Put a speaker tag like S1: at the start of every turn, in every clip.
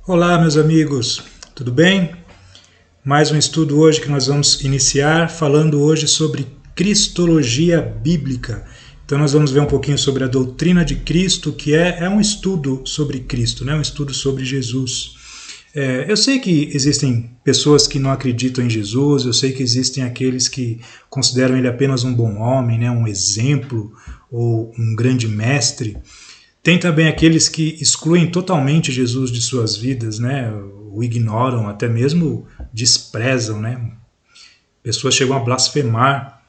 S1: Olá, meus amigos, tudo bem? Mais um estudo hoje que nós vamos iniciar falando hoje sobre Cristologia Bíblica. Então nós vamos ver um pouquinho sobre a doutrina de Cristo, que é um estudo sobre Cristo, né? Um estudo sobre Jesus. Eu sei que existem pessoas que não acreditam em Jesus, eu sei que existem aqueles que consideram ele apenas um bom homem, né? Um exemplo ou um grande mestre. Tem também aqueles que excluem totalmente Jesus de suas vidas, né? O ignoram, até mesmo desprezam, né? Pessoas chegam a blasfemar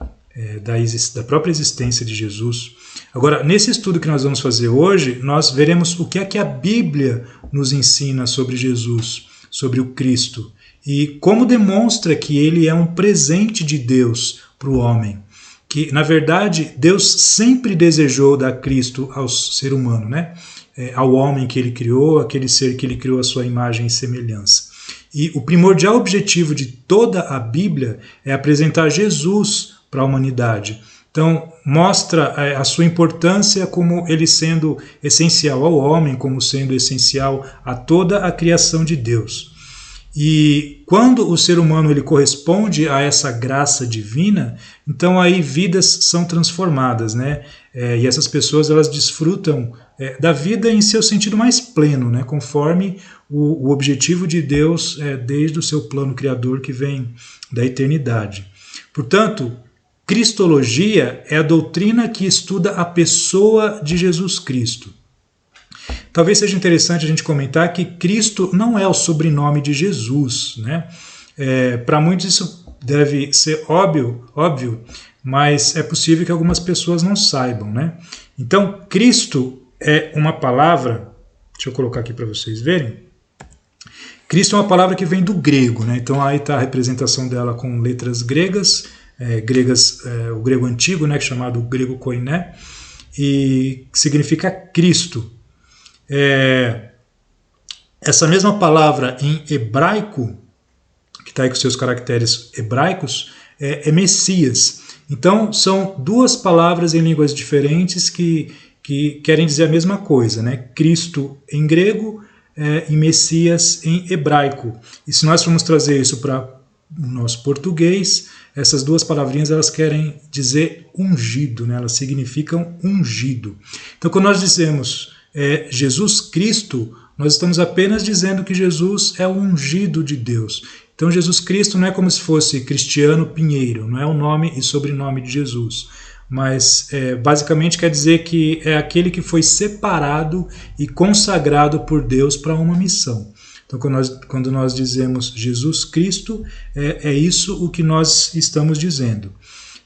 S1: da própria existência de Jesus. Agora, nesse estudo que nós vamos fazer hoje, nós veremos o que é que a Bíblia nos ensina sobre Jesus, sobre o Cristo, e como demonstra que ele é um presente de Deus para o homem. Que, na verdade, Deus sempre desejou dar Cristo ao ser humano, né? Ao homem que ele criou, aquele ser que ele criou à sua imagem e semelhança. E o primordial objetivo de toda a Bíblia é apresentar Jesus para a humanidade. Então, mostra a sua importância como ele sendo essencial ao homem, como sendo essencial a toda a criação de Deus. E quando o ser humano ele corresponde a essa graça divina, então aí vidas são transformadas, né? E essas pessoas elas desfrutam da vida em seu sentido mais pleno, né? Conforme o objetivo de Deus desde o seu plano criador que vem da eternidade. Portanto, Cristologia é a doutrina que estuda a pessoa de Jesus Cristo. Talvez seja interessante a gente comentar que Cristo não é o sobrenome de Jesus, né? Para muitos isso deve ser óbvio, mas é possível que algumas pessoas não saibam, né? Então, Cristo é uma palavra, deixa eu colocar aqui para vocês verem. Cristo é uma palavra que vem do grego, né? Então aí está a representação dela com letras gregas, o grego antigo, né? Chamado grego koiné, e que significa Cristo. Essa mesma palavra em hebraico, que está aí com seus caracteres hebraicos, é Messias. Então são duas palavras em línguas diferentes que querem dizer a mesma coisa, né? Cristo em grego e Messias em hebraico. E se nós formos trazer isso para o nosso português, essas duas palavrinhas elas querem dizer ungido, né? Elas significam ungido. Então quando nós dizemos Jesus Cristo, nós estamos apenas dizendo que Jesus é o ungido de Deus. Então Jesus Cristo não é como se fosse Cristiano Pinheiro, não é o nome e sobrenome de Jesus, mas basicamente quer dizer que é aquele que foi separado e consagrado por Deus para uma missão. Então quando nós dizemos Jesus Cristo, é isso o que nós estamos dizendo.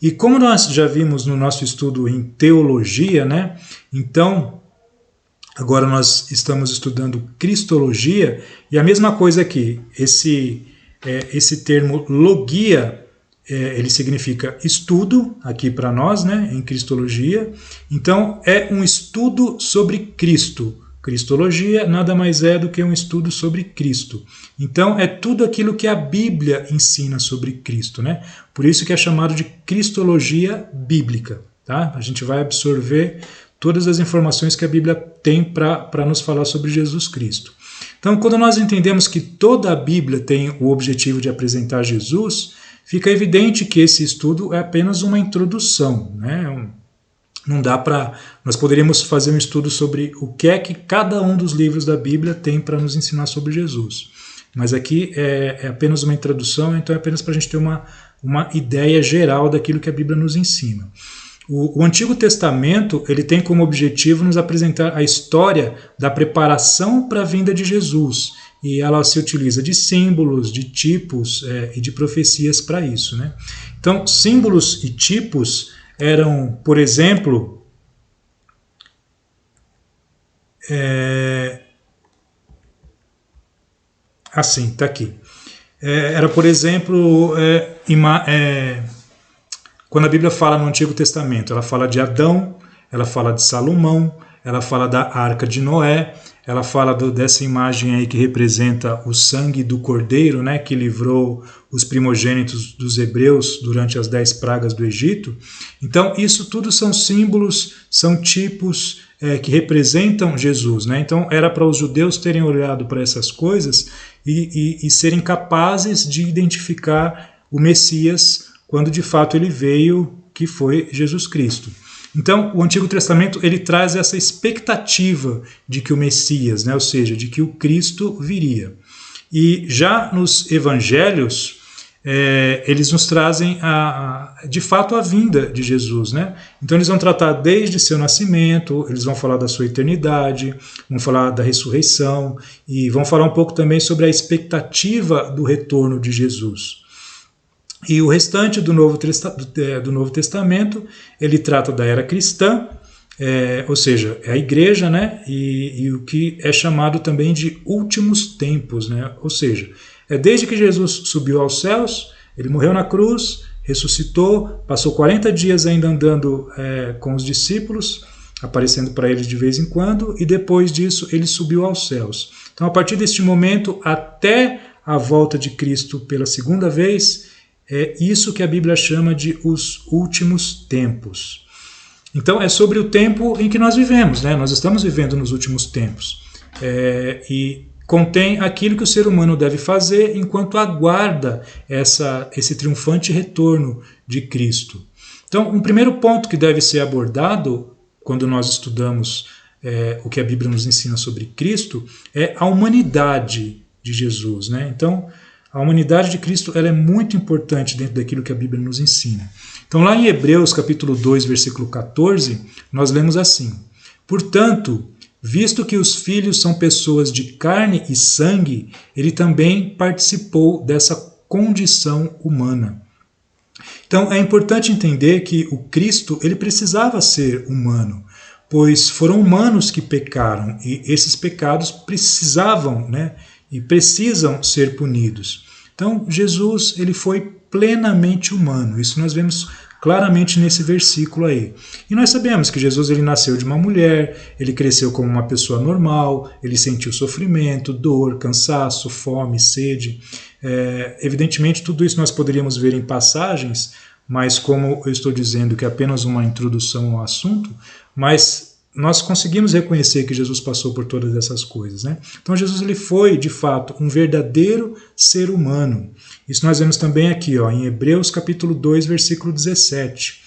S1: E como nós já vimos no nosso estudo em teologia, né? Então agora nós estamos estudando Cristologia, e a mesma coisa aqui, esse termo logia, ele significa estudo, aqui para nós, né, em Cristologia. Então é um estudo sobre Cristo. Cristologia nada mais é do que um estudo sobre Cristo. Então é tudo aquilo que a Bíblia ensina sobre Cristo, né? Por isso que é chamado de Cristologia Bíblica. Tá? A gente vai absorver todas as informações que a Bíblia tem para nos falar sobre Jesus Cristo. Então, quando nós entendemos que toda a Bíblia tem o objetivo de apresentar Jesus, fica evidente que esse estudo é apenas uma introdução, né? Não dá para... Nós poderíamos fazer um estudo sobre o que é que cada um dos livros da Bíblia tem para nos ensinar sobre Jesus. Mas aqui é apenas uma introdução, então é apenas para a gente ter uma ideia geral daquilo que a Bíblia nos ensina. O Antigo Testamento ele tem como objetivo nos apresentar a história da preparação para a vinda de Jesus, e ela se utiliza de símbolos, de tipos e de profecias para isso, né? Então, símbolos e tipos eram, por exemplo, assim, está aqui. Era, por exemplo, quando a Bíblia fala no Antigo Testamento, ela fala de Adão, ela fala de Salomão, ela fala da Arca de Noé, ela fala dessa imagem aí que representa o sangue do cordeiro, né, que livrou os primogênitos dos hebreus durante as 10 pragas do Egito. Então isso tudo são símbolos, são tipos que representam Jesus, né? Então era para os judeus terem olhado para essas coisas e serem capazes de identificar o Messias quando de fato ele veio, que foi Jesus Cristo. Então, o Antigo Testamento ele traz essa expectativa de que o Messias, né, ou seja, de que o Cristo viria. E já nos Evangelhos, eles nos trazem de fato a vinda de Jesus, né? Então eles vão tratar desde seu nascimento, eles vão falar da sua eternidade, vão falar da ressurreição e vão falar um pouco também sobre a expectativa do retorno de Jesus. E o restante do Novo Testamento, ele trata da era cristã, ou seja, é a igreja, né? E o que é chamado também de últimos tempos, né? Ou seja, desde que Jesus subiu aos céus, ele morreu na cruz, ressuscitou, passou 40 dias ainda andando com os discípulos, aparecendo para eles de vez em quando, e depois disso ele subiu aos céus. Então, a partir deste momento até a volta de Cristo pela segunda vez, é isso que a Bíblia chama de os últimos tempos. Então é sobre o tempo em que nós vivemos, né? Nós estamos vivendo nos últimos tempos. E contém aquilo que o ser humano deve fazer enquanto aguarda esse triunfante retorno de Cristo. Então, um primeiro ponto que deve ser abordado quando nós estudamos o que a Bíblia nos ensina sobre Cristo é a humanidade de Jesus, né? Então, a humanidade de Cristo ela é muito importante dentro daquilo que a Bíblia nos ensina. Então, lá em Hebreus, capítulo 2, versículo 14, nós lemos assim: portanto, visto que os filhos são pessoas de carne e sangue, ele também participou dessa condição humana. Então, é importante entender que o Cristo ele precisava ser humano, pois foram humanos que pecaram, e esses pecados precisavam, né, e precisam ser punidos. Então, Jesus ele foi plenamente humano. Isso nós vemos claramente nesse versículo aí. E nós sabemos que Jesus ele nasceu de uma mulher, ele cresceu como uma pessoa normal, ele sentiu sofrimento, dor, cansaço, fome, sede. Evidentemente, tudo isso nós poderíamos ver em passagens, mas como eu estou dizendo que é apenas uma introdução ao assunto, mas nós conseguimos reconhecer que Jesus passou por todas essas coisas, né? Então Jesus ele foi, de fato, um verdadeiro ser humano. Isso nós vemos também aqui, em Hebreus capítulo 2, versículo 17.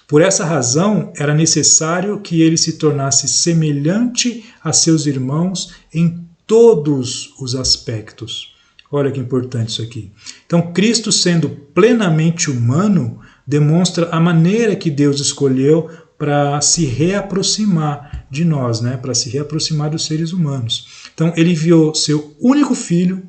S1: Por essa razão, era necessário que ele se tornasse semelhante a seus irmãos em todos os aspectos. Olha que importante isso aqui. Então, Cristo sendo plenamente humano, demonstra a maneira que Deus escolheu para se reaproximar de nós, né? Para se reaproximar dos seres humanos. Então, ele enviou seu único filho,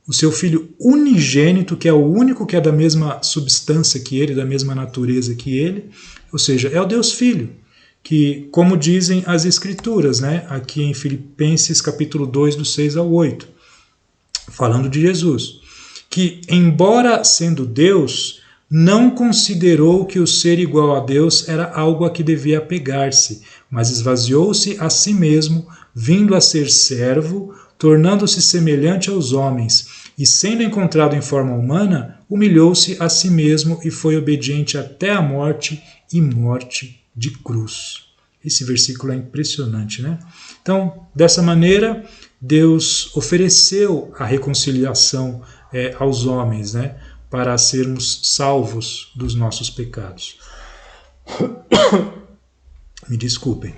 S1: o seu filho unigênito, que é o único que é da mesma substância que ele, da mesma natureza que ele, ou seja, é o Deus Filho, que, como dizem as Escrituras, né? Aqui em Filipenses capítulo 2, do 6 ao 8, falando de Jesus, que, embora sendo Deus, não considerou que o ser igual a Deus era algo a que devia apegar-se, mas esvaziou-se a si mesmo, vindo a ser servo, tornando-se semelhante aos homens, e sendo encontrado em forma humana, humilhou-se a si mesmo e foi obediente até a morte e morte de cruz. Esse versículo é impressionante, né? Então, dessa maneira, Deus ofereceu a reconciliação aos homens, né? Para sermos salvos dos nossos pecados. Me desculpem.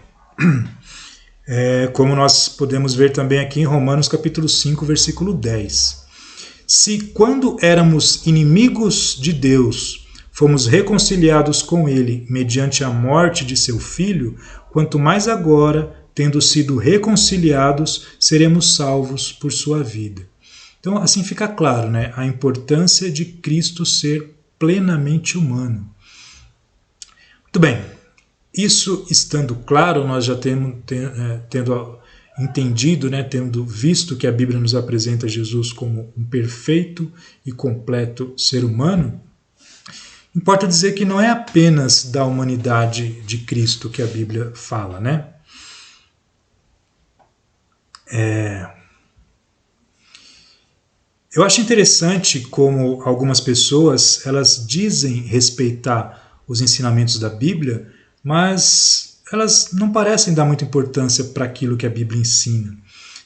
S1: Como nós podemos ver também aqui em Romanos capítulo 5, versículo 10. Se quando éramos inimigos de Deus, fomos reconciliados com Ele mediante a morte de seu Filho, quanto mais agora, tendo sido reconciliados, seremos salvos por sua vida. Então, assim fica claro, né, a importância de Cristo ser plenamente humano. Muito bem, isso estando claro, nós já tendo entendido, né, tendo visto que a Bíblia nos apresenta Jesus como um perfeito e completo ser humano, importa dizer que não é apenas da humanidade de Cristo que a Bíblia fala, né? Eu acho interessante como algumas pessoas elas dizem respeitar os ensinamentos da Bíblia, mas elas não parecem dar muita importância para aquilo que a Bíblia ensina.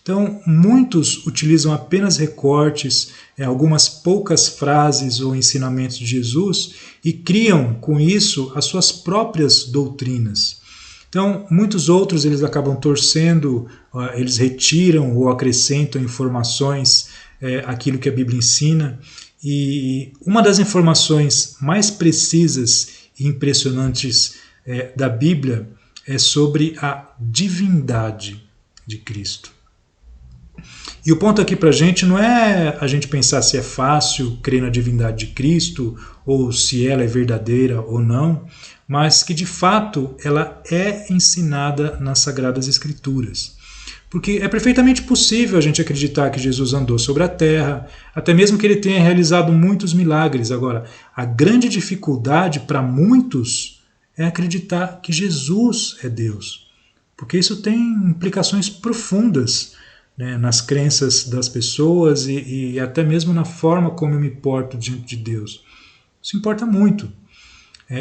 S1: Então, muitos utilizam apenas recortes, algumas poucas frases ou ensinamentos de Jesus e criam com isso as suas próprias doutrinas. Então, muitos outros eles acabam torcendo, eles retiram ou acrescentam informações àquilo que a Bíblia ensina. E uma das informações mais precisas e impressionantes da Bíblia é sobre a divindade de Cristo. E o ponto aqui para a gente não é a gente pensar se é fácil crer na divindade de Cristo ou se ela é verdadeira ou não, mas que de fato ela é ensinada nas Sagradas Escrituras. Porque é perfeitamente possível a gente acreditar que Jesus andou sobre a terra, até mesmo que ele tenha realizado muitos milagres. Agora, a grande dificuldade para muitos é acreditar que Jesus é Deus, porque isso tem implicações profundas, né, nas crenças das pessoas e até mesmo na forma como eu me porto diante de Deus. Isso importa muito.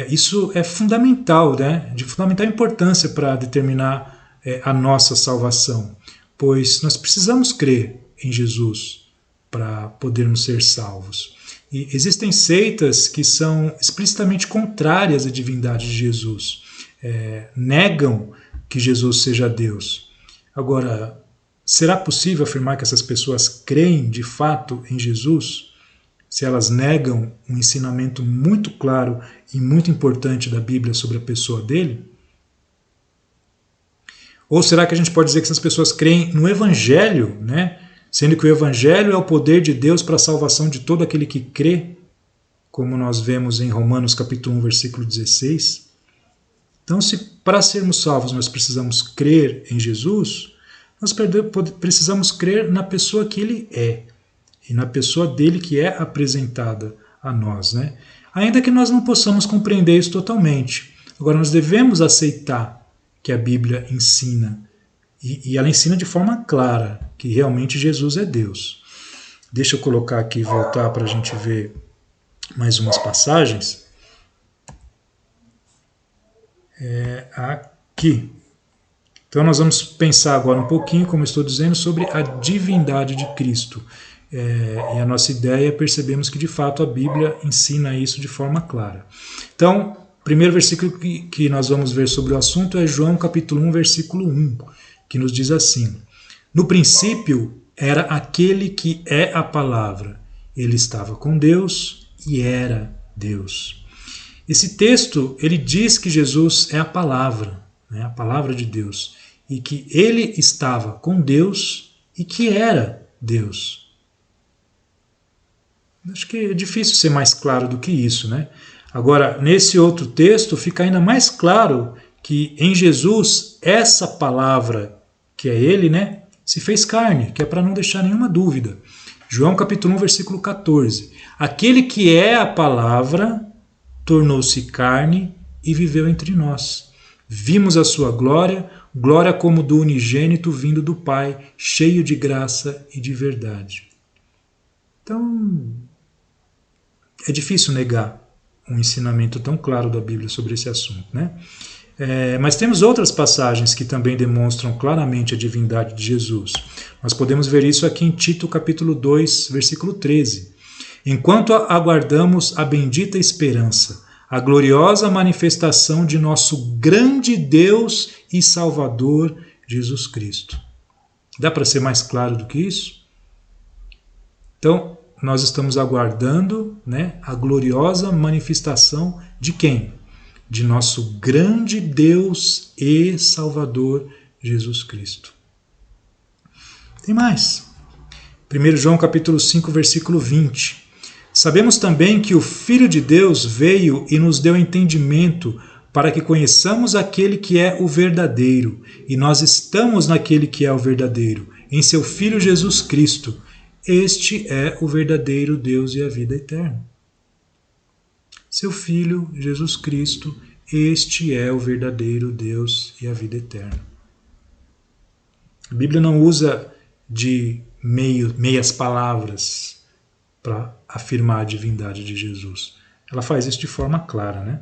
S1: Isso é fundamental, né, de fundamental importância para determinar a nossa salvação, pois nós precisamos crer em Jesus para podermos ser salvos. E existem seitas que são explicitamente contrárias à divindade de Jesus, negam que Jesus seja Deus. Agora, será possível afirmar que essas pessoas creem de fato em Jesus, se elas negam um ensinamento muito claro e muito importante da Bíblia sobre a pessoa dele? Ou será que a gente pode dizer que essas pessoas creem no Evangelho, né? Sendo que o Evangelho é o poder de Deus para a salvação de todo aquele que crê, como nós vemos em Romanos capítulo 1, versículo 16. Então, se para sermos salvos nós precisamos crer em Jesus, nós precisamos crer na pessoa que ele é, e na pessoa dele que é apresentada a nós, né? Ainda que nós não possamos compreender isso totalmente. Agora, nós devemos aceitar que a Bíblia ensina, e ela ensina de forma clara que realmente Jesus é Deus. Deixa eu colocar aqui e voltar para a gente ver mais umas passagens. Aqui. Então nós vamos pensar agora um pouquinho, como eu estou dizendo, sobre a divindade de Cristo. E a nossa ideia é percebermos que de fato a Bíblia ensina isso de forma clara. Então, o primeiro versículo que nós vamos ver sobre o assunto é João capítulo 1, versículo 1, que nos diz assim: no princípio era aquele que é a palavra. Ele estava com Deus e era Deus. Esse texto, ele diz que Jesus é a palavra, né, a palavra de Deus, e que ele estava com Deus e que era Deus. Acho que é difícil ser mais claro do que isso, né? Agora, nesse outro texto, fica ainda mais claro que em Jesus, essa palavra, que é ele, né, se fez carne, que é para não deixar nenhuma dúvida. João capítulo 1, versículo 14. Aquele que é a palavra tornou-se carne e viveu entre nós. Vimos a sua glória, glória como do unigênito vindo do Pai, cheio de graça e de verdade. Então, é difícil negar um ensinamento tão claro da Bíblia sobre esse assunto, né? Mas temos outras passagens que também demonstram claramente a divindade de Jesus. Nós podemos ver isso aqui em Tito capítulo 2, versículo 13. Enquanto aguardamos a bendita esperança, a gloriosa manifestação de nosso grande Deus e Salvador, Jesus Cristo. Dá para ser mais claro do que isso? Então, nós estamos aguardando, né, a gloriosa manifestação de quem? De nosso grande Deus e Salvador, Jesus Cristo. Tem mais. 1 João capítulo 5, versículo 20. Sabemos também que o Filho de Deus veio e nos deu entendimento para que conheçamos aquele que é o verdadeiro, e nós estamos naquele que é o verdadeiro, em seu Filho Jesus Cristo. Este é o verdadeiro Deus e a vida eterna. Seu Filho, Jesus Cristo, este é o verdadeiro Deus e a vida eterna. A Bíblia não usa de meias palavras para afirmar a divindade de Jesus. Ela faz isso de forma clara, né?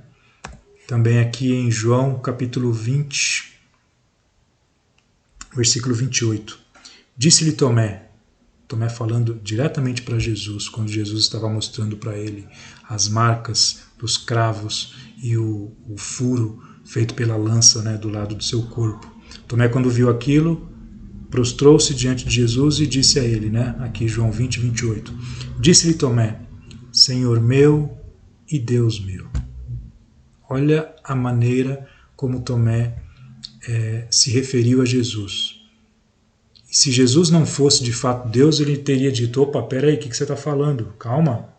S1: também aqui em João capítulo 20, versículo 28. Disse-lhe Tomé falando diretamente para Jesus, quando Jesus estava mostrando para ele as marcas dos cravos e o furo feito pela lança, né, do lado do seu corpo. Tomé, quando viu aquilo, prostrou-se diante de Jesus e disse a ele, né, aqui João 20, 28, disse-lhe Tomé, Senhor meu e Deus meu. Olha a maneira como Tomé se referiu a Jesus. Se Jesus não fosse de fato Deus, ele teria dito, opa, peraí, o que você está falando? Calma.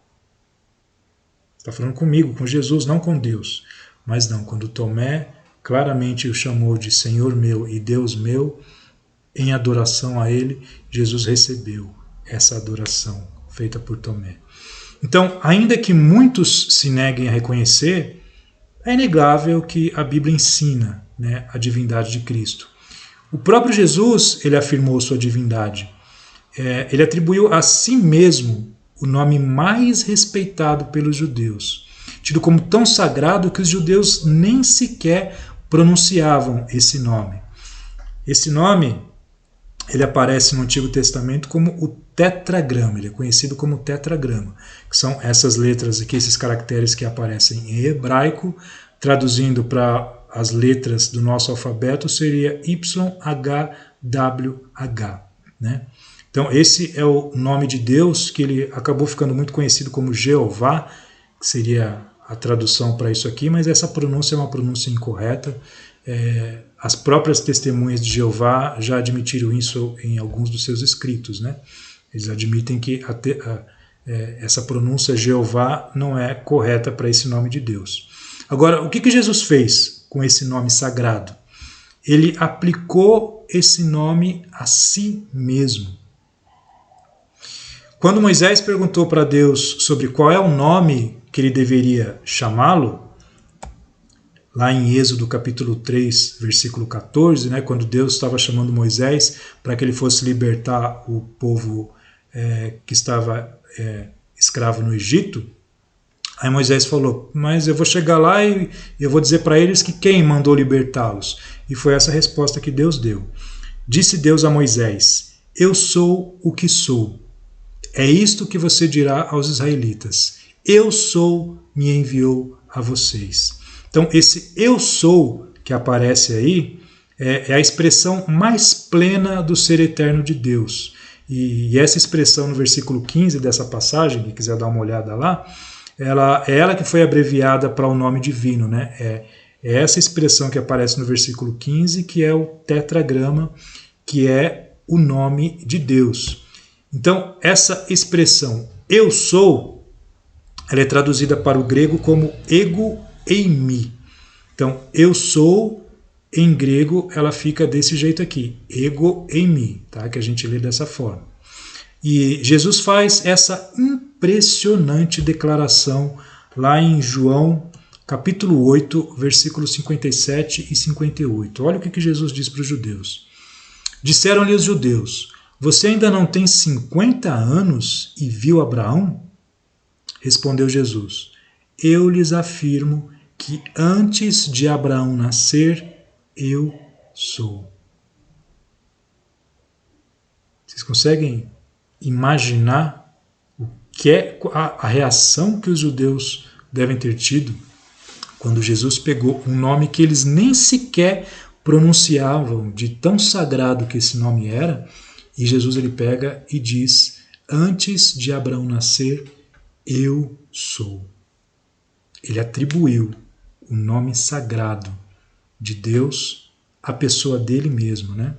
S1: Você está falando comigo, com Jesus, não com Deus. Mas não, quando Tomé claramente o chamou de Senhor meu e Deus meu, em adoração a ele, Jesus recebeu essa adoração feita por Tomé. Então, ainda que muitos se neguem a reconhecer, é inegável que a Bíblia ensina, né, a divindade de Cristo. O próprio Jesus, ele afirmou sua divindade. Ele atribuiu a si mesmo o nome mais respeitado pelos judeus, tido como tão sagrado que os judeus nem sequer pronunciavam esse nome. Esse nome, ele aparece no Antigo Testamento como o tetragrama, ele é conhecido como tetragrama, que são essas letras aqui, esses caracteres que aparecem em hebraico, traduzindo para as letras do nosso alfabeto, seria YHWH, né? Então esse é o nome de Deus, que ele acabou ficando muito conhecido como Jeová, que seria a tradução para isso aqui, mas essa pronúncia é uma pronúncia incorreta. As próprias testemunhas de Jeová já admitiram isso em alguns dos seus escritos, né? Eles admitem que essa pronúncia Jeová não é correta para esse nome de Deus. Agora, o que Jesus fez com esse nome sagrado? Ele aplicou esse nome a si mesmo. Quando Moisés perguntou para Deus sobre qual é o nome que ele deveria chamá-lo, lá em Êxodo capítulo 3, versículo 14, né, quando Deus estava chamando Moisés para que ele fosse libertar o povo que estava escravo no Egito, aí Moisés falou, mas eu vou chegar lá e eu vou dizer para eles que quem mandou libertá-los? E foi essa a resposta que Deus deu. Disse Deus a Moisés, eu sou o que sou. É isto que você dirá aos israelitas. Eu sou, me enviou a vocês. Então esse eu sou que aparece aí é a expressão mais plena do ser eterno de Deus. E essa expressão no versículo 15 dessa passagem, quem quiser dar uma olhada lá, ela que foi abreviada para o nome divino, né? É essa expressão que aparece no versículo 15, que é o tetragrama, que é o nome de Deus. Então, essa expressão eu sou, ela é traduzida para o grego como ego eimi. Então, eu sou, em grego, ela fica desse jeito aqui, ego eimi, tá? Que a gente lê dessa forma. E Jesus faz essa impressionante declaração lá em João, capítulo 8, versículos 57 e 58. Olha o que Jesus diz para os judeus. Disseram-lhe os judeus, você ainda não tem 50 anos e viu Abraão? Respondeu Jesus, eu lhes afirmo que antes de Abraão nascer, eu sou. Vocês conseguem imaginar o que é a reação que os judeus devem ter tido quando Jesus pegou um nome que eles nem sequer pronunciavam, de tão sagrado que esse nome era, e Jesus ele pega e diz, antes de Abraão nascer, eu sou. Ele atribuiu o nome sagrado de Deus à pessoa dele mesmo, né?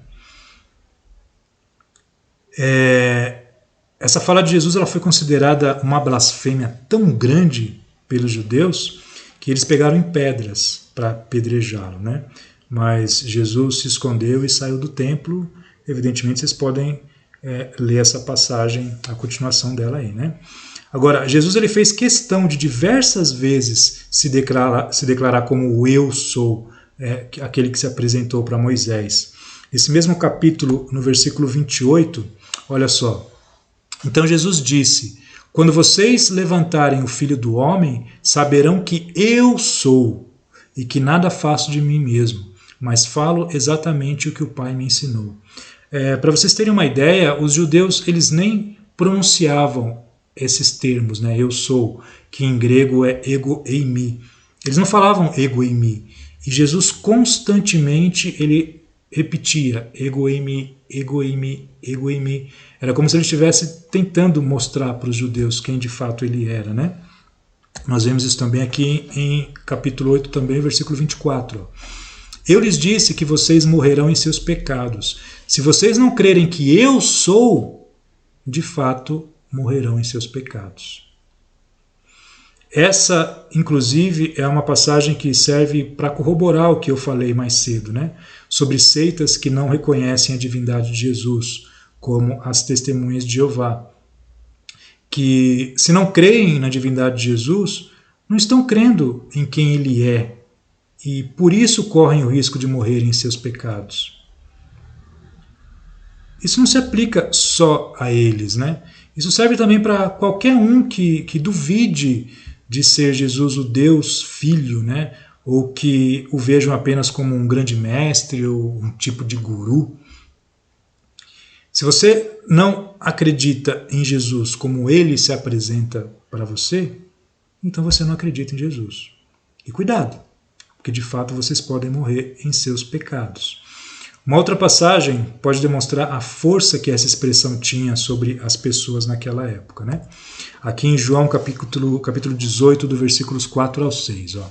S1: Essa fala de Jesus ela foi considerada uma blasfêmia tão grande pelos judeus que eles pegaram em pedras para apedrejá-lo, né? Mas Jesus se escondeu e saiu do templo. Evidentemente vocês podem ler essa passagem, a continuação dela aí, né? Agora, Jesus ele fez questão de diversas vezes se declarar como o eu sou, aquele que se apresentou para Moisés. Esse mesmo capítulo, no versículo 28, olha só. Então Jesus disse, quando vocês levantarem o Filho do Homem, saberão que eu sou, e que nada faço de mim mesmo, mas falo exatamente o que o Pai me ensinou. Para vocês terem uma ideia, os judeus eles nem pronunciavam esses termos, né? Eu sou, que em grego é ego eimi. Eles não falavam ego eimi. E Jesus constantemente ele repetia ego eimi, ego eimi, ego eimi. Era como se ele estivesse tentando mostrar para os judeus quem de fato ele era, né? Nós vemos isso também aqui em capítulo 8, também, versículo 24. Eu lhes disse que vocês morrerão em seus pecados. Se vocês não crerem que eu sou, de fato, morrerão em seus pecados. Essa, inclusive, é uma passagem que serve para corroborar o que eu falei mais cedo, né? Sobre seitas que não reconhecem a divindade de Jesus, como as Testemunhas de Jeová, que, se não creem na divindade de Jesus, não estão crendo em quem ele é, e por isso correm o risco de morrer em seus pecados. Isso não se aplica só a eles, né? Isso serve também para qualquer um que duvide de ser Jesus o Deus Filho, né? Ou que o vejam apenas como um grande mestre ou um tipo de guru. Se você não acredita em Jesus como ele se apresenta para você, então você não acredita em Jesus. E cuidado, porque de fato vocês podem morrer em seus pecados. Uma outra passagem pode demonstrar a força que essa expressão tinha sobre as pessoas naquela época, né? Aqui em João capítulo 18, do versículos 4 ao 6. Ó.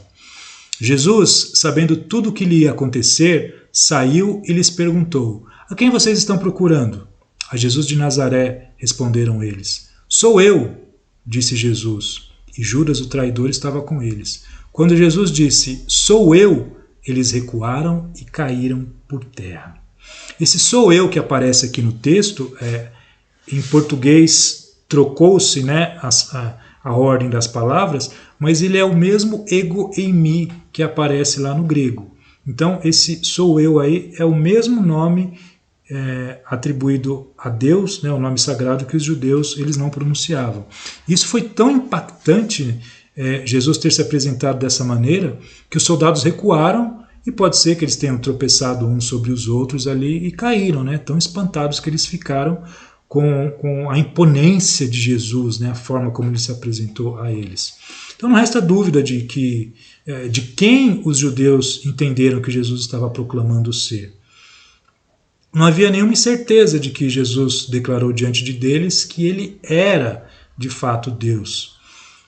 S1: Jesus, sabendo tudo o que lhe ia acontecer, saiu e lhes perguntou: a quem vocês estão procurando? A Jesus de Nazaré, responderam eles. Sou eu, disse Jesus. E Judas, o traidor, estava com eles. Quando Jesus disse, sou eu, eles recuaram e caíram por terra. Esse sou eu que aparece aqui no texto, em português trocou-se, né, a ordem das palavras, mas ele é o mesmo ego eimi que aparece lá no grego. Então esse sou eu aí é o mesmo nome atribuído a Deus, né, o nome sagrado que os judeus eles não pronunciavam. Isso foi tão impactante, Jesus ter se apresentado dessa maneira, que os soldados recuaram e pode ser que eles tenham tropeçado uns sobre os outros ali e caíram, né, tão espantados que eles ficaram com a imponência de Jesus, né, a forma como ele se apresentou a eles. Então não resta dúvida de quem os judeus entenderam que Jesus estava proclamando ser. Não havia nenhuma incerteza de que Jesus declarou diante deles que ele era, de fato, Deus.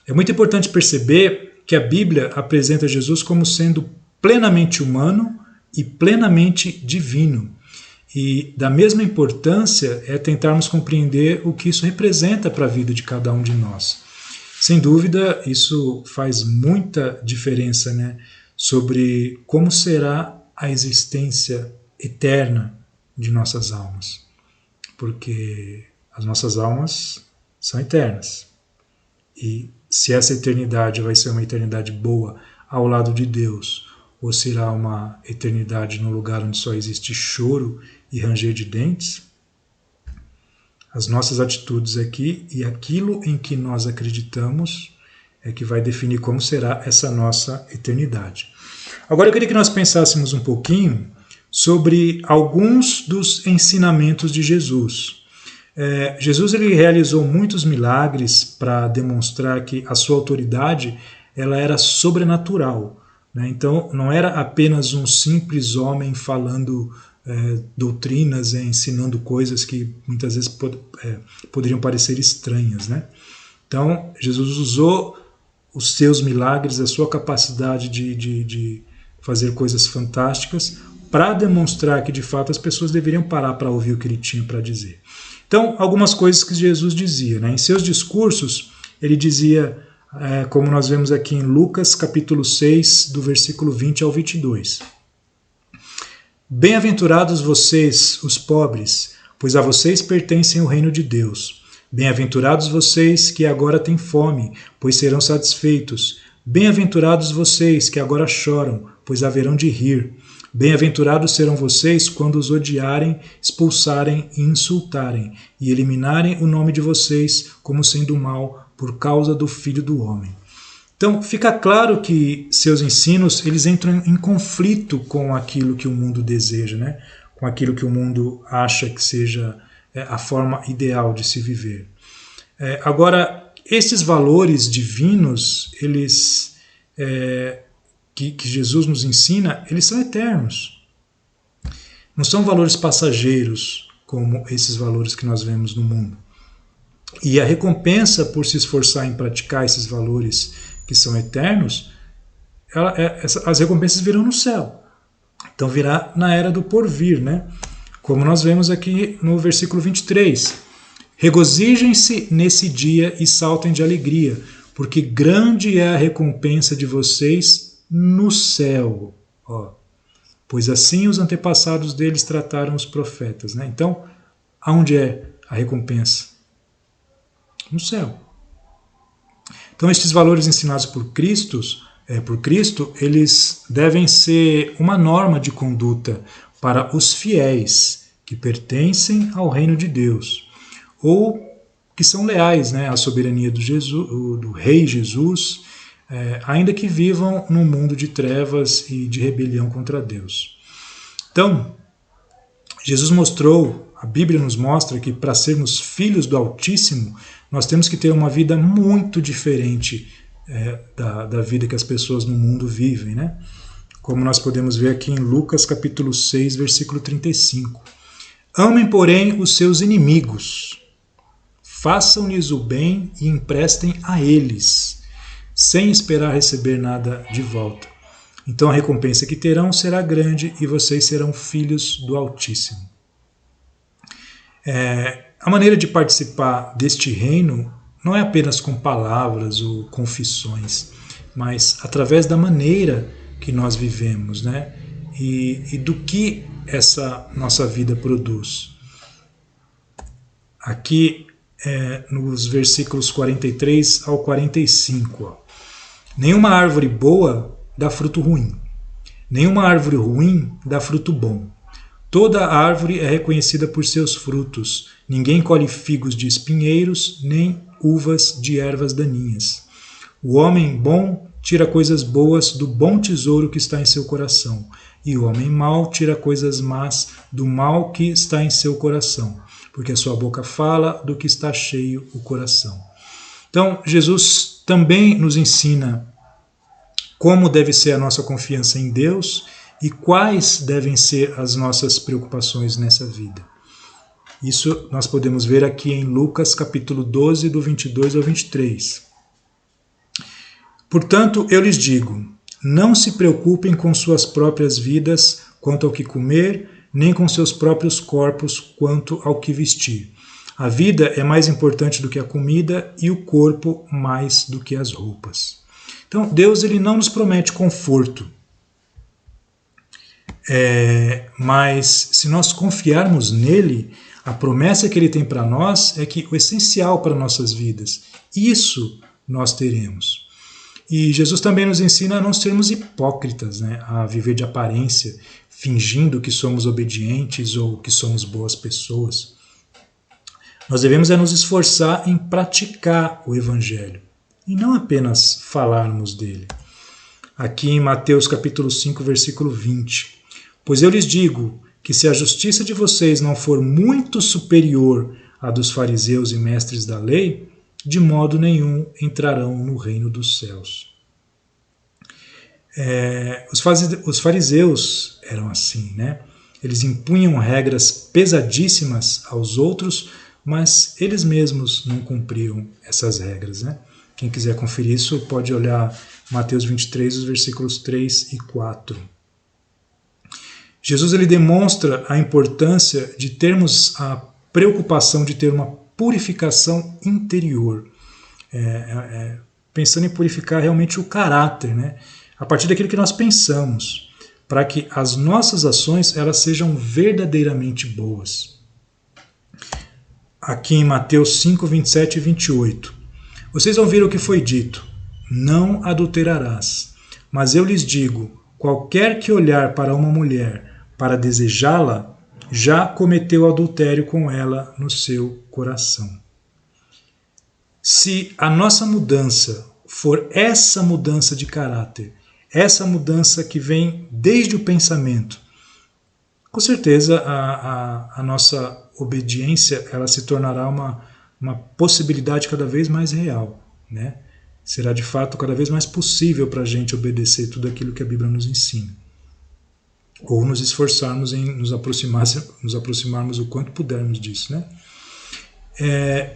S1: É muito importante perceber que a Bíblia apresenta Jesus como sendo plenamente humano e plenamente divino. E da mesma importância é tentarmos compreender o que isso representa para a vida de cada um de nós. Sem dúvida, isso faz muita diferença, né, sobre como será a existência eterna de nossas almas, porque as nossas almas são eternas, e se essa eternidade vai ser uma eternidade boa ao lado de Deus, ou será uma eternidade num lugar onde só existe choro e ranger de dentes, as nossas atitudes aqui e aquilo em que nós acreditamos é que vai definir como será essa nossa eternidade. Agora eu queria que nós pensássemos um pouquinho sobre alguns dos ensinamentos de Jesus. Jesus ele realizou muitos milagres para demonstrar que a sua autoridade ela era sobrenatural, né? Então não era apenas um simples homem falando doutrinas, ensinando coisas que muitas vezes poderiam parecer estranhas, né? Então Jesus usou os seus milagres, a sua capacidade de fazer coisas fantásticas para demonstrar que de fato as pessoas deveriam parar para ouvir o que ele tinha para dizer. Então, algumas coisas que Jesus dizia, né? Em seus discursos, ele dizia, como nós vemos aqui em Lucas capítulo 6, do versículo 20 ao 22. Bem-aventurados vocês, os pobres, pois a vocês pertencem o reino de Deus. Bem-aventurados vocês que agora têm fome, pois serão satisfeitos. Bem-aventurados vocês que agora choram, pois haverão de rir. Bem-aventurados serão vocês quando os odiarem, expulsarem e insultarem, e eliminarem o nome de vocês como sendo mal por causa do Filho do Homem. Então, fica claro que seus ensinos eles entram em conflito com aquilo que o mundo deseja, né? Com aquilo que o mundo acha que seja a forma ideal de se viver. Agora, esses valores divinos, eles que Jesus nos ensina, eles são eternos. Não são valores passageiros, como esses valores que nós vemos no mundo. E a recompensa por se esforçar em praticar esses valores que são eternos, as recompensas virão no céu. Então virá na era do porvir, né? Como nós vemos aqui no versículo 23. Regozijem-se nesse dia e saltem de alegria, porque grande é a recompensa de vocês no céu. Pois assim os antepassados deles trataram os profetas, né? Então, aonde é a recompensa? No céu. Então, estes valores ensinados por Cristo, eles devem ser uma norma de conduta para os fiéis que pertencem ao reino de Deus, ou que são leais, né, à soberania do Rei Jesus, ainda que vivam num mundo de trevas e de rebelião contra Deus. Então, Jesus mostrou, a Bíblia nos mostra que para sermos filhos do Altíssimo, nós temos que ter uma vida muito diferente da vida que as pessoas no mundo vivem, né? Como nós podemos ver aqui em Lucas capítulo 6, versículo 35. Amem, porém, os seus inimigos, façam-lhes o bem e emprestem a eles, sem esperar receber nada de volta. Então a recompensa que terão será grande e vocês serão filhos do Altíssimo. A maneira de participar deste reino não é apenas com palavras ou confissões, mas através da maneira que nós vivemos, né? E do que essa nossa vida produz. Aqui nos versículos 43 ao 45. Nenhuma árvore boa dá fruto ruim. Nenhuma árvore ruim dá fruto bom. Toda árvore é reconhecida por seus frutos. Ninguém colhe figos de espinheiros, nem uvas de ervas daninhas. O homem bom tira coisas boas do bom tesouro que está em seu coração, e o homem mau tira coisas más do mal que está em seu coração, porque a sua boca fala do que está cheio o coração. Então, Jesus também nos ensina como deve ser a nossa confiança em Deus e quais devem ser as nossas preocupações nessa vida. Isso nós podemos ver aqui em Lucas capítulo 12, do 22 ao 23. Portanto, eu lhes digo, não se preocupem com suas próprias vidas quanto ao que comer, nem com seus próprios corpos quanto ao que vestir. A vida é mais importante do que a comida e o corpo mais do que as roupas. Então, Deus ele não nos promete conforto. Mas se nós confiarmos nele, a promessa que ele tem para nós é que o essencial para nossas vidas, isso nós teremos. E Jesus também nos ensina a não sermos hipócritas, né? A viver de aparência, fingindo que somos obedientes ou que somos boas pessoas. Nós devemos nos esforçar em praticar o Evangelho e não apenas falarmos dele. Aqui em Mateus capítulo 5, versículo 20. Pois eu lhes digo que se a justiça de vocês não for muito superior à dos fariseus e mestres da lei, de modo nenhum entrarão no reino dos céus. Os fariseus eram assim, né? Eles impunham regras pesadíssimas aos outros, mas eles mesmos não cumpriam essas regras, né? Quem quiser conferir isso pode olhar Mateus 23, os versículos 3 e 4. Jesus ele demonstra a importância de termos a preocupação de ter uma purificação interior, pensando em purificar realmente o caráter, né? A partir daquilo que nós pensamos, para que as nossas ações elas sejam verdadeiramente boas. Aqui em Mateus 5, 27 e 28. Vocês ouviram o que foi dito, não adulterarás. Mas eu lhes digo, qualquer que olhar para uma mulher para desejá-la, já cometeu adultério com ela no seu coração. Se a nossa mudança for essa mudança de caráter, essa mudança que vem desde o pensamento, com certeza a nossa obediência ela se tornará uma possibilidade cada vez mais real, né? Será de fato cada vez mais possível para a gente obedecer tudo aquilo que a Bíblia nos ensina. Ou nos esforçarmos em nos aproximarmos o quanto pudermos disso, né?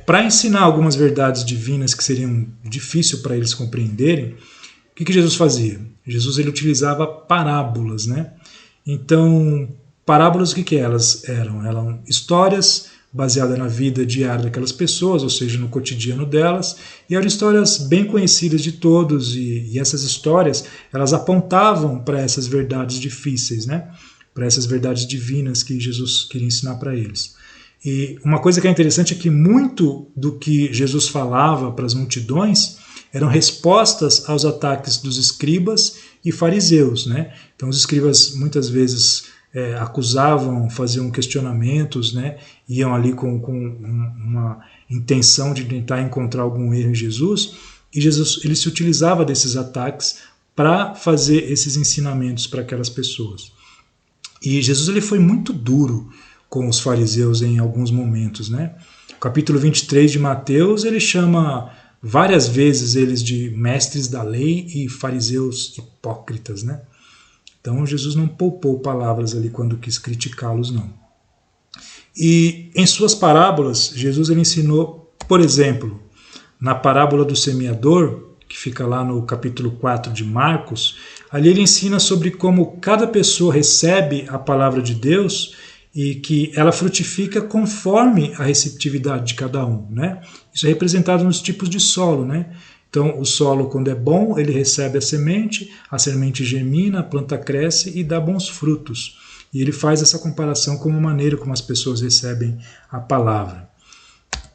S1: Para ensinar algumas verdades divinas que seriam difíceis para eles compreenderem, o que Jesus fazia? Jesus ele utilizava parábolas, né? Então, parábolas, o que elas eram? Eram histórias baseadas na vida diária daquelas pessoas, ou seja, no cotidiano delas, e eram histórias bem conhecidas de todos, e essas histórias, elas apontavam para essas verdades difíceis, né? Para essas verdades divinas que Jesus queria ensinar para eles. E uma coisa que é interessante é que muito do que Jesus falava para as multidões eram respostas aos ataques dos escribas e fariseus, né? Então os escribas muitas vezes acusavam, faziam questionamentos, né? Iam ali com uma intenção de tentar encontrar algum erro em Jesus, e Jesus ele se utilizava desses ataques para fazer esses ensinamentos para aquelas pessoas. E Jesus ele foi muito duro com os fariseus em alguns momentos, né? O capítulo 23 de Mateus, ele chama várias vezes eles de mestres da lei e fariseus hipócritas, né? Então Jesus não poupou palavras ali quando quis criticá-los, não. E em suas parábolas, Jesus ele ensinou, por exemplo, na parábola do semeador, que fica lá no capítulo 4 de Marcos, ali ele ensina sobre como cada pessoa recebe a palavra de Deus e que ela frutifica conforme a receptividade de cada um, né? Isso é representado nos tipos de solo, né? Então, o solo, quando é bom, ele recebe a semente germina, a planta cresce e dá bons frutos. E ele faz essa comparação com a maneira como as pessoas recebem a palavra.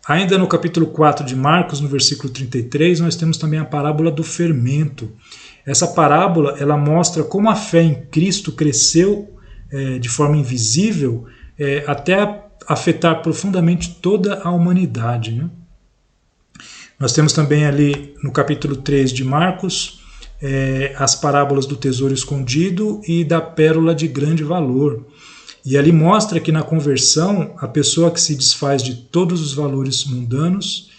S1: Ainda no capítulo 4 de Marcos, no versículo 33, nós temos também a parábola do fermento. Essa parábola ela mostra como a fé em Cristo cresceu de forma invisível até afetar profundamente toda a humanidade, né? Nós temos também ali no capítulo 3 de Marcos as parábolas do tesouro escondido e da pérola de grande valor. E ali mostra que na conversão, a pessoa que se desfaz de todos os valores mundanos,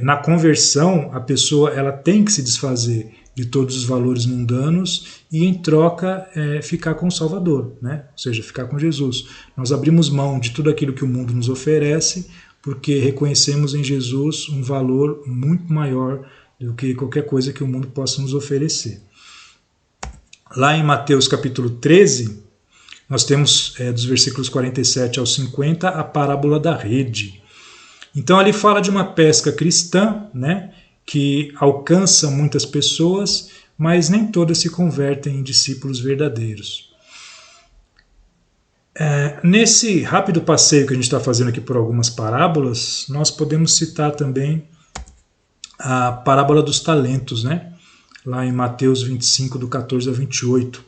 S1: na conversão, a pessoa ela tem que se desfazer de todos os valores mundanos e, em troca, ficar com o Salvador, né? Ou seja, ficar com Jesus. Nós abrimos mão de tudo aquilo que o mundo nos oferece, porque reconhecemos em Jesus um valor muito maior do que qualquer coisa que o mundo possa nos oferecer. Lá em Mateus capítulo 13, nós temos dos versículos 47 ao 50 a parábola da rede. Então ali fala de uma pesca cristã, né, que alcança muitas pessoas, mas nem todas se convertem em discípulos verdadeiros. Nesse rápido passeio que a gente está fazendo aqui por algumas parábolas, nós podemos citar também a parábola dos talentos, né? Lá em Mateus 25, do 14 ao 28.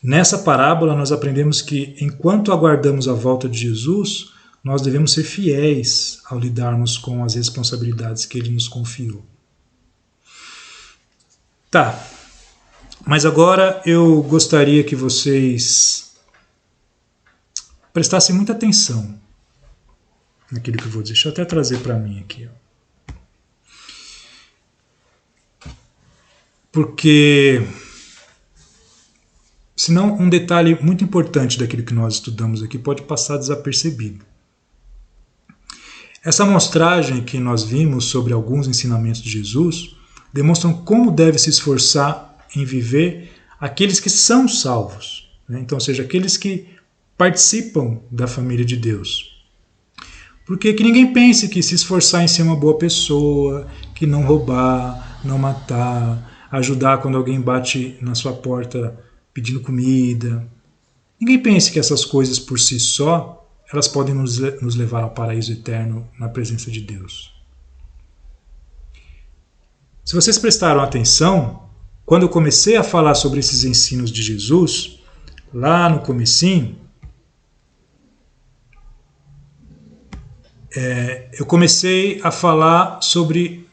S1: Nessa parábola nós aprendemos que enquanto aguardamos a volta de Jesus, nós devemos ser fiéis ao lidarmos com as responsabilidades que Ele nos confiou. Tá, mas agora eu gostaria que vocês prestassem muita atenção naquilo que eu vou dizer. Deixa eu até trazer para mim aqui. Porque senão um detalhe muito importante daquilo que nós estudamos aqui pode passar desapercebido. Essa amostragem que nós vimos sobre alguns ensinamentos de Jesus demonstram como deve se esforçar em viver aqueles que são salvos, né? Então, ou seja, aqueles que participam da família de Deus. Porque que ninguém pense que se esforçar em ser uma boa pessoa, que não roubar, não matar, ajudar quando alguém bate na sua porta pedindo comida. Ninguém pense que essas coisas por si só, elas podem nos levar ao paraíso eterno na presença de Deus. Se vocês prestaram atenção, quando eu comecei a falar sobre esses ensinos de Jesus, lá no comecinho, eu comecei a falar sobre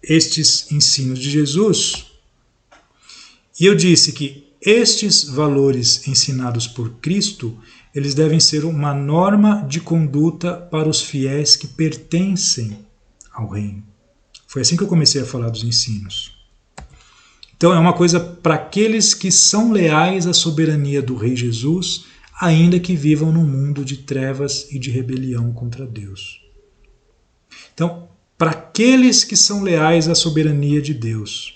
S1: estes ensinos de Jesus, e eu disse que estes valores ensinados por Cristo, eles devem ser uma norma de conduta para os fiéis que pertencem ao reino. Foi assim que eu comecei a falar dos ensinos. Então é uma coisa para aqueles que são leais à soberania do Rei Jesus, ainda que vivam num mundo de trevas e de rebelião contra Deus. Então, para aqueles que são leais à soberania de Deus,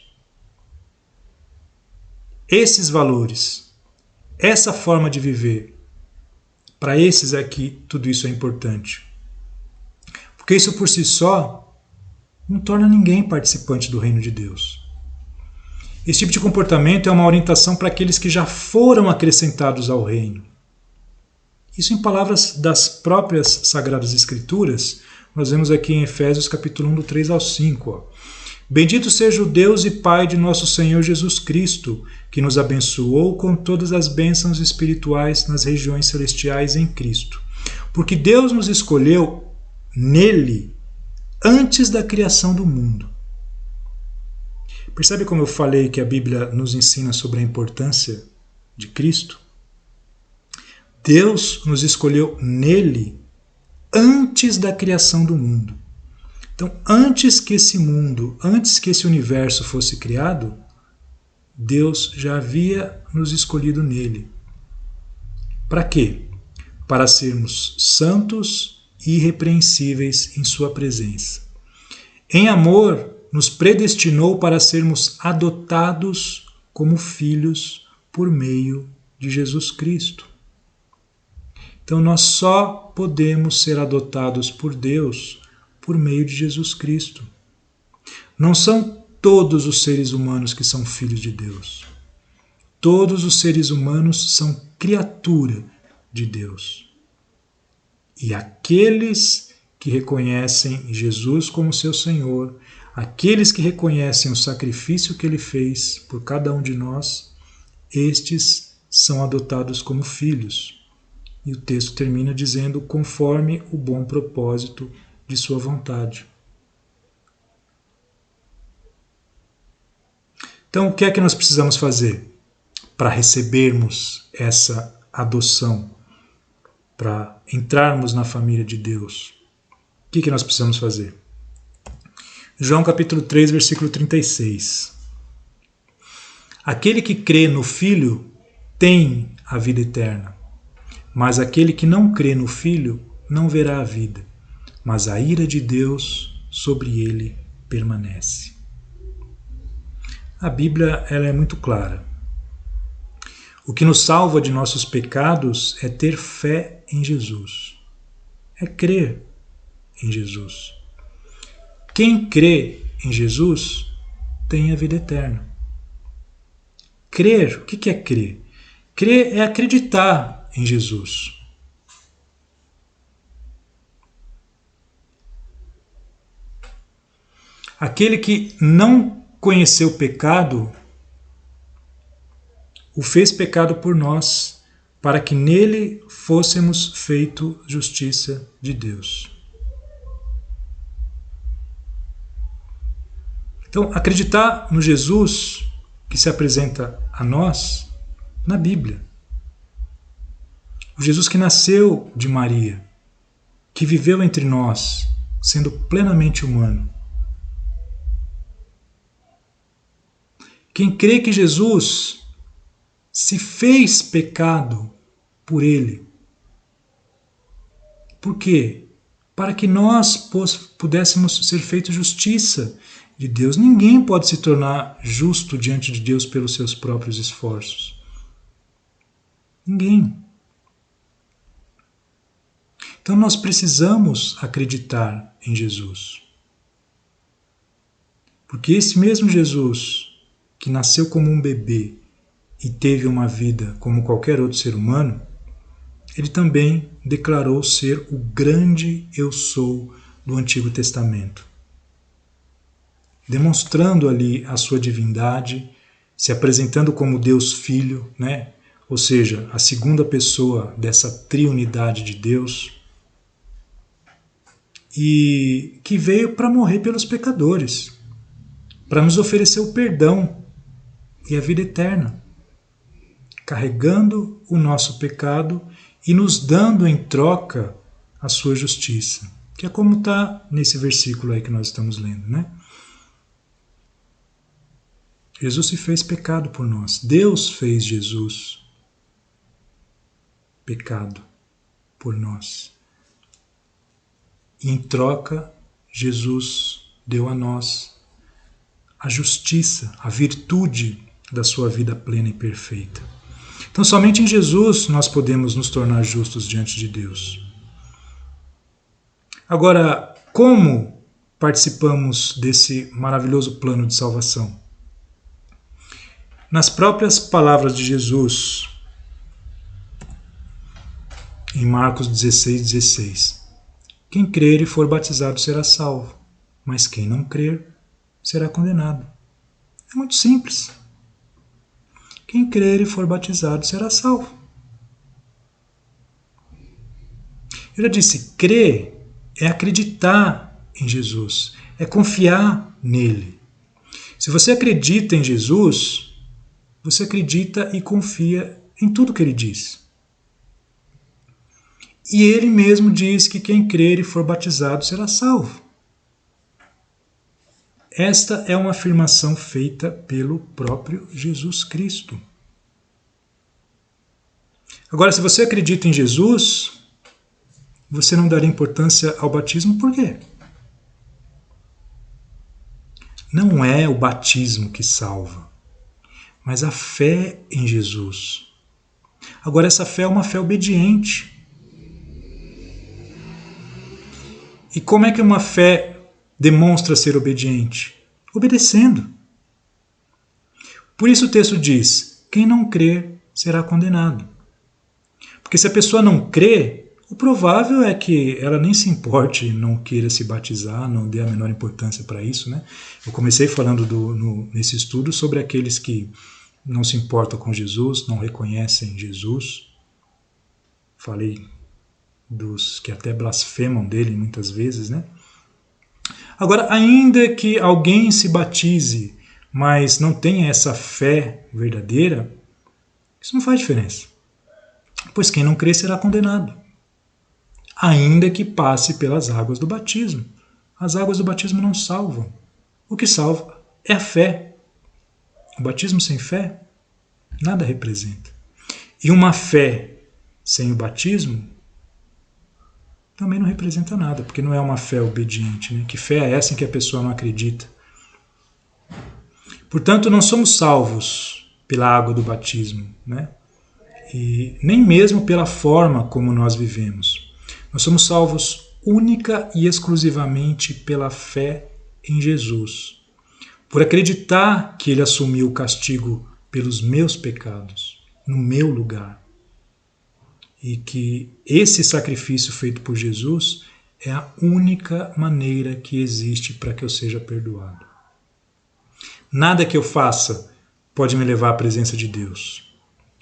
S1: esses valores, essa forma de viver, para esses é que tudo isso é importante. Porque isso por si só não torna ninguém participante do reino de Deus. Esse tipo de comportamento é uma orientação para aqueles que já foram acrescentados ao reino. Isso em palavras das próprias Sagradas Escrituras, nós vemos aqui em Efésios capítulo 1, do 3 ao 5. Ó. Bendito seja o Deus e Pai de nosso Senhor Jesus Cristo, que nos abençoou com todas as bênçãos espirituais nas regiões celestiais em Cristo. Porque Deus nos escolheu nele antes da criação do mundo. Percebe como eu falei que a Bíblia nos ensina sobre a importância de Cristo? Deus nos escolheu nele antes da criação do mundo. Então, antes que esse mundo, antes que esse universo fosse criado, Deus já havia nos escolhido nele. Para quê? Para sermos santos e irrepreensíveis em sua presença. Em amor, nos predestinou para sermos adotados como filhos por meio de Jesus Cristo. Então nós só podemos ser adotados por Deus por meio de Jesus Cristo. Não são todos os seres humanos que são filhos de Deus. Todos os seres humanos são criatura de Deus. E aqueles que reconhecem Jesus como seu Senhor, aqueles que reconhecem o sacrifício que Ele fez por cada um de nós, estes são adotados como filhos. E o texto termina dizendo, conforme o bom propósito de sua vontade. Então, o que é que nós precisamos fazer para recebermos essa adoção, para entrarmos na família de Deus? O que nós precisamos fazer? João capítulo 3, versículo 36. Aquele que crê no Filho tem a vida eterna, mas aquele que não crê no Filho não verá a vida, mas a ira de Deus sobre ele permanece. A Bíblia ela é muito clara. O que nos salva de nossos pecados é ter fé em Jesus, é crer em Jesus. Quem crê em Jesus tem a vida eterna. Crer, o que é crer? Crer é acreditar em Jesus. Aquele que não conheceu o pecado, o fez pecado por nós, para que nele fôssemos feito justiça de Deus. Então, acreditar no Jesus que se apresenta a nós na Bíblia. O Jesus que nasceu de Maria, que viveu entre nós, sendo plenamente humano. Quem crê que Jesus se fez pecado por ele. Por quê? Para que nós pudéssemos ser feitos justiça de Deus. Ninguém pode se tornar justo diante de Deus pelos seus próprios esforços. Ninguém. Então nós precisamos acreditar em Jesus. Porque esse mesmo Jesus, que nasceu como um bebê e teve uma vida como qualquer outro ser humano, ele também declarou ser o grande eu sou do Antigo Testamento. Demonstrando ali a sua divindade, se apresentando como Deus Filho, né? Ou seja, a segunda pessoa dessa triunidade de Deus, e que veio para morrer pelos pecadores. para nos oferecer o perdão e a vida eterna, carregando o nosso pecado e nos dando em troca a sua justiça, que é como está nesse versículo aí que nós estamos lendo, né? Jesus se fez pecado por nós. Deus fez Jesus pecado por nós. E em troca, Jesus deu a nós a justiça, a virtude da sua vida plena e perfeita. Então, somente em Jesus nós podemos nos tornar justos diante de Deus. Agora, como participamos desse maravilhoso plano de salvação? Nas próprias palavras de Jesus, em Marcos 16:16. Quem crer e for batizado será salvo, mas quem não crer será condenado. É muito simples. Quem crer e for batizado será salvo. Eu já disse, crer é acreditar em Jesus, é confiar nele. Se você acredita em Jesus, você acredita e confia em tudo que ele diz. E ele mesmo diz que quem crer e for batizado será salvo. Esta é uma afirmação feita pelo próprio Jesus Cristo. Agora, se você acredita em Jesus, você não daria importância ao batismo, por quê? Não é o batismo que salva, mas a fé em Jesus. Agora, essa fé é uma fé obediente. E como é que uma fé demonstra ser obediente? Obedecendo. Por isso o texto diz, quem não crer será condenado. Porque se a pessoa não crê, o provável é que ela nem se importe, não queira se batizar, não dê a menor importância para isso, né? Eu comecei falando nesse estudo sobre aqueles que não se importam com Jesus, não reconhecem Jesus. Falei dos que até blasfemam dele muitas vezes, né? Agora, ainda que alguém se batize, mas não tenha essa fé verdadeira, isso não faz diferença. Pois quem não crê será condenado, ainda que passe pelas águas do batismo. As águas do batismo não salvam. O que salva é a fé. O batismo sem fé nada representa. E uma fé sem o batismo também não representa nada, porque não é uma fé obediente, né? Que fé é essa em que a pessoa não acredita? Portanto, não somos salvos pela água do batismo, né? E nem mesmo pela forma como nós vivemos. Nós somos salvos única e exclusivamente pela fé em Jesus, por acreditar que ele assumiu o castigo pelos meus pecados, no meu lugar. E que esse sacrifício feito por Jesus é a única maneira que existe para que eu seja perdoado. Nada que eu faça pode me levar à presença de Deus.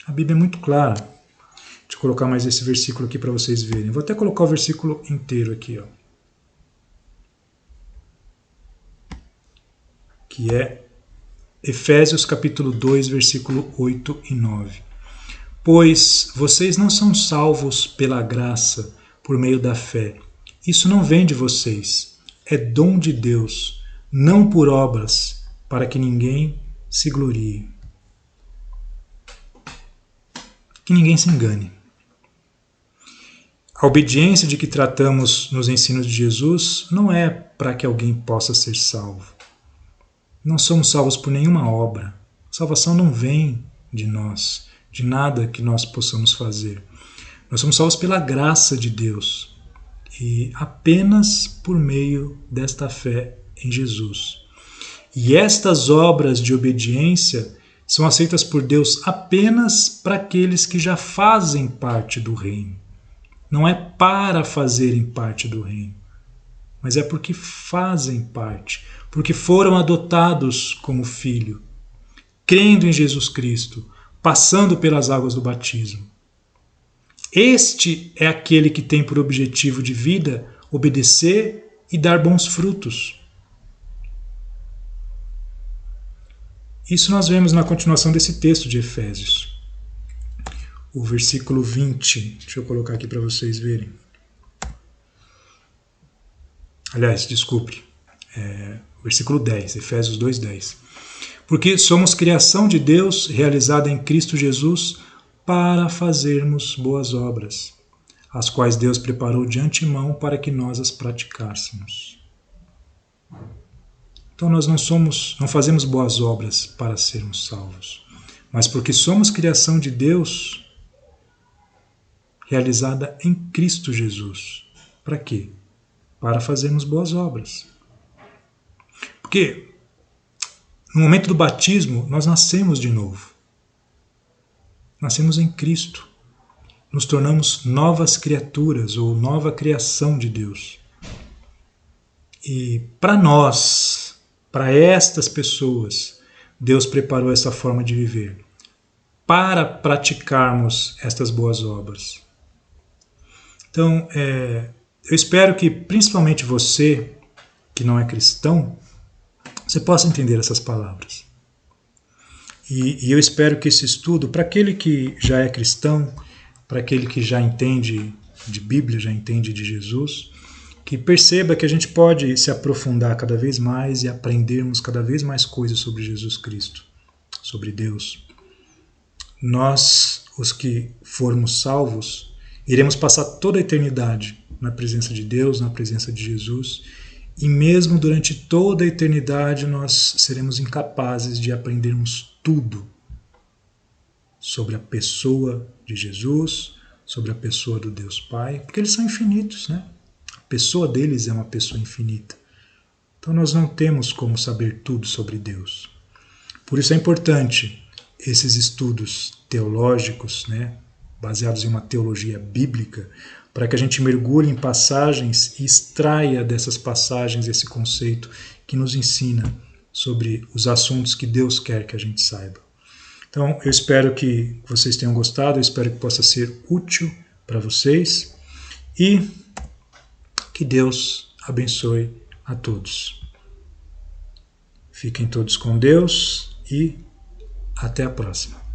S1: A Bíblia é muito clara. Deixa eu colocar mais esse versículo aqui para vocês verem. Vou até colocar o versículo inteiro aqui, ó. Que é Efésios capítulo 2, versículo 8 e 9. Pois vocês não são salvos pela graça, por meio da fé. Isso não vem de vocês, é dom de Deus, não por obras, para que ninguém se glorie. Que ninguém se engane. A obediência de que tratamos nos ensinos de Jesus não é para que alguém possa ser salvo. Não somos salvos por nenhuma obra. A salvação não vem de nós, de nada que nós possamos fazer. Nós somos salvos pela graça de Deus e apenas por meio desta fé em Jesus. E estas obras de obediência são aceitas por Deus apenas para aqueles que já fazem parte do reino. Não é para fazerem parte do reino, mas é porque fazem parte, porque foram adotados como filho, crendo em Jesus Cristo, passando pelas águas do batismo. Este é aquele que tem por objetivo de vida obedecer e dar bons frutos. Isso nós vemos na continuação desse texto de Efésios. O versículo 20, deixa eu colocar aqui para vocês verem. Aliás, desculpe, versículo 10, Efésios 2:10. Porque somos criação de Deus, realizada em Cristo Jesus, para fazermos boas obras, as quais Deus preparou de antemão para que nós as praticássemos. Então nós não fazemos boas obras para sermos salvos, mas porque somos criação de Deus, realizada em Cristo Jesus. Para quê? Para fazermos boas obras. Porque no momento do batismo nós nascemos de novo. Nascemos em Cristo. Nos tornamos novas criaturas ou nova criação de Deus. E para nós, para estas pessoas, Deus preparou essa forma de viver para praticarmos estas boas obras. Então, eu espero que principalmente você, que não é cristão, você possa entender essas palavras. E eu espero que esse estudo, para aquele que já é cristão, para aquele que já entende de Bíblia, já entende de Jesus, que perceba que a gente pode se aprofundar cada vez mais e aprendermos cada vez mais coisas sobre Jesus Cristo, sobre Deus. Nós, os que formos salvos, iremos passar toda a eternidade na presença de Deus, na presença de Jesus, e mesmo durante toda a eternidade nós seremos incapazes de aprendermos tudo sobre a pessoa de Jesus, sobre a pessoa do Deus Pai, porque eles são infinitos, né? A pessoa deles é uma pessoa infinita. Então nós não temos como saber tudo sobre Deus. Por isso é importante esses estudos teológicos, né, baseados em uma teologia bíblica, para que a gente mergulhe em passagens e extraia dessas passagens esse conceito que nos ensina sobre os assuntos que Deus quer que a gente saiba. Então, eu espero que vocês tenham gostado, eu espero que possa ser útil para vocês e que Deus abençoe a todos. Fiquem todos com Deus e até a próxima.